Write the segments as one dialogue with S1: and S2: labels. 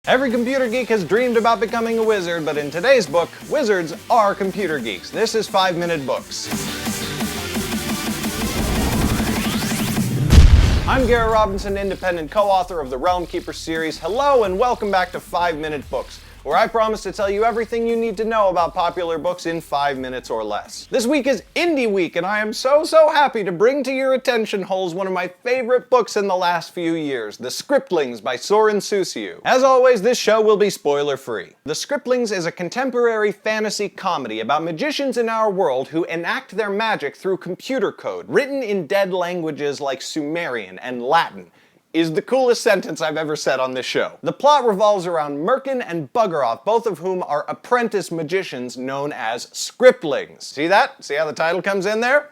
S1: Every computer geek has dreamed about becoming a wizard, but in today's book, wizards are computer geeks. This is 5 Minute Books. I'm Garrett Robinson, independent co-author of the Realm Keeper series. Hello and welcome back to 5 Minute Books, where I promise to tell you everything you need to know about popular books in 5 minutes or less. This week is Indie Week, and I am so happy to bring to your attention holes one of my favorite books in the last few years, The Scriptlings by Sorin Suciu. As always, this show will be spoiler-free. The Scriptlings is a contemporary fantasy comedy about magicians in our world who enact their magic through computer code, written in dead languages like Sumerian and Latin. Is the coolest sentence I've ever said on this show. The plot revolves around Merkin and Buggeroff, both of whom are apprentice magicians known as Scriptlings. See that? See how the title comes in there?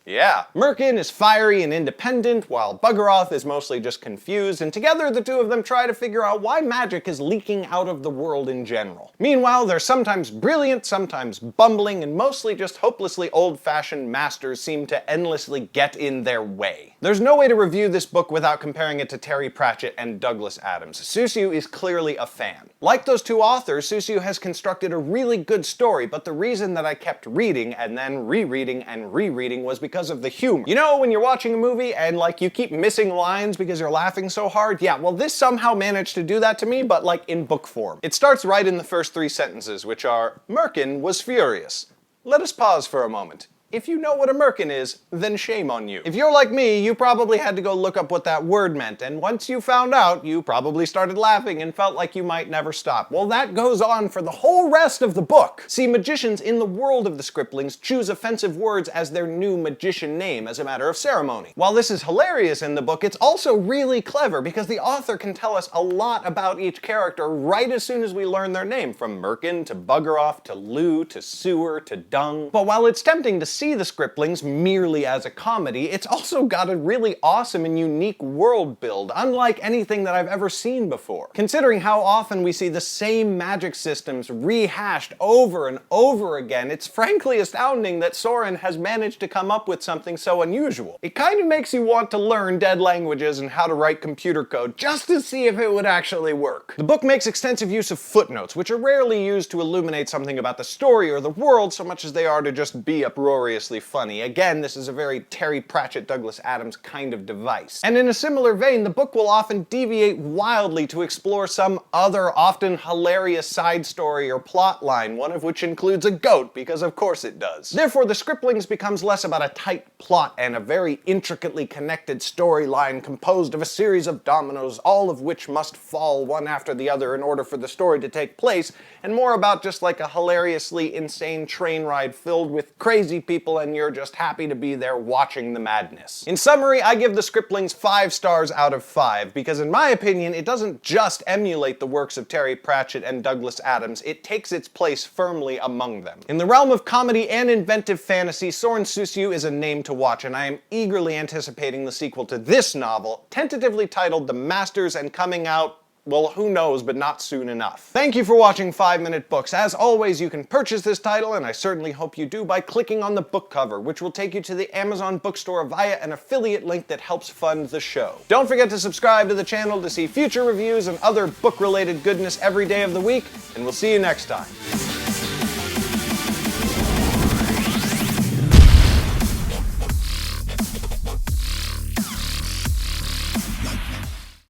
S1: Yeah. Merkin is fiery and independent, while Buggeroff is mostly just confused, and together the two of them try to figure out why magic is leaking out of the world in general. Meanwhile, they're sometimes brilliant, sometimes bumbling, and mostly just hopelessly old-fashioned masters seem to endlessly get in their way. There's no way to review this book without comparing it to Terry Pratchett and Douglas Adams. Suciu is clearly a fan. Like those two authors, Suciu has constructed a really good story, but the reason that I kept reading and then rereading and rereading was because of the humor. You know when you're watching a movie and you keep missing lines because you're laughing so hard? Yeah, well this somehow managed to do that to me, but in book form. It starts right in the first 3 sentences, which are, Merkin was furious. Let us pause for a moment. If you know what a merkin is, then shame on you. If you're like me, you probably had to go look up what that word meant, and once you found out, you probably started laughing and felt like you might never stop. Well, that goes on for the whole rest of the book. See, magicians in the world of the Scriptlings choose offensive words as their new magician name as a matter of ceremony. While this is hilarious in the book, it's also really clever because the author can tell us a lot about each character right as soon as we learn their name, from Merkin to Buggeroff to Lou to Sewer to Dung. But while it's tempting to see the Scriptlings merely as a comedy, it's also got a really awesome and unique world build, unlike anything that I've ever seen before. Considering how often we see the same magic systems rehashed over and over again, it's frankly astounding that Sorin has managed to come up with something so unusual. It kind of makes you want to learn dead languages and how to write computer code just to see if it would actually work. The book makes extensive use of footnotes, which are rarely used to illuminate something about the story or the world so much as they are to just be uproariously funny. Again, this is a very Terry Pratchett, Douglas Adams kind of device. And in a similar vein, the book will often deviate wildly to explore some other, often hilarious side story or plot line, one of which includes a goat, because of course it does. Therefore, The Scriptlings becomes less about a tight plot and a very intricately connected storyline composed of a series of dominoes, all of which must fall one after the other in order for the story to take place, and more about just a hilariously insane train ride filled with crazy people and you're just happy to be there watching the madness. In summary, I give The Scriptlings 5 stars out of 5, because in my opinion, it doesn't just emulate the works of Terry Pratchett and Douglas Adams, it takes its place firmly among them. In the realm of comedy and inventive fantasy, Sorin Suciu is a name to watch, and I am eagerly anticipating the sequel to this novel, tentatively titled The Masters and coming out, well, who knows, but not soon enough. Thank you for watching 5 Minute Books. As always, you can purchase this title, and I certainly hope you do, by clicking on the book cover, which will take you to the Amazon bookstore via an affiliate link that helps fund the show. Don't forget to subscribe to the channel to see future reviews and other book-related goodness every day of the week, and we'll see you next time.